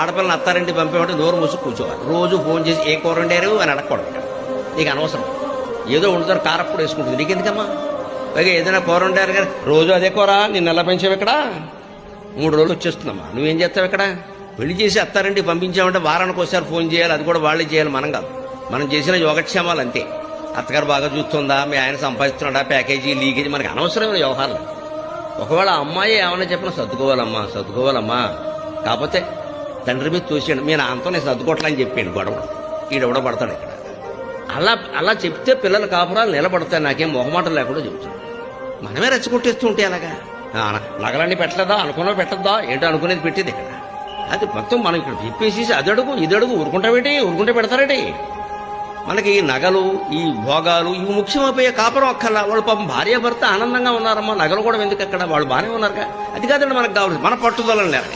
ఆడపిల్లని అత్తారింటి పంపేమంటే నోరు మూసుకు కూర్చోవాలి. రోజు ఫోన్ చేసి ఏ కూర వండారు అని అడగకూడదు. నీకు అనవసరం. ఏదో వండుతారు, కారప్పుడు వేసుకుంటుంది, నీకెందుకమ్మా? పైగా ఏదైనా కూర వండారు కానీ రోజు అదే కూర, నిన్ను ఎలా పెంచావు ఇక్కడ? 3 రోజులు వచ్చేస్తుందమ్మా. నువ్వేం చేస్తావు ఇక్కడ? పెళ్లి చేసి అత్తారింటికి పంపించామంటే వారానికి ఒకసారి ఫోన్ చేయాలి. అది కూడా వాళ్ళే చేయాలి, మనం కాదు. మనం చేసిన యోగక్షేమాలు అంతే. అత్తగారు బాగా చూస్తుందా, మీ ఆయన సంపాదిస్తున్నాడా, ప్యాకేజీ లీకేజీ మనకి అనవసరమైన వ్యవహారం. ఒకవేళ అమ్మాయి ఏమైనా చెప్పినా సర్దుకోవాలమ్మా. కాకపోతే తండ్రి మీద చూసాడు, మీ నాన్నతో నేను సర్దుకోవట్లని చెప్పాడు. గొడవ ఈడెవడో పడతాడు ఇక్కడ. అలా చెప్తే పిల్లల కాపురాలు నిలబడతాయి. నాకేం మొహమాటం లేకుండా చెబుతాడు. మనమే రెచ్చగొట్టేస్తూ ఉంటే అలాగా నగలన్నీ పెట్టలేదా, అనుకున్నా పెట్టద్దా, ఏంటో అనుకునేది పెట్టేది ఇక్కడ. అది మొత్తం మనం ఇక్కడ చెప్పేసి అది అడుగు ఇది అడుగు ఊరుకుంటే పెడతారేటి. మనకి ఈ నగలు, ఈ భోగాలు ఇవి ముఖ్యమైపోయే. కాపురం అక్కర్లా. వాళ్ళు పాపం భార్యాభర్త ఆనందంగా ఉన్నారమ్మా. నగలు కూడా ఎందుకు అక్కడ, వాళ్ళు బాగానే ఉన్నారుగా. అది కాదండి మనకు కావాలి. మన పట్టుదలని లేరు.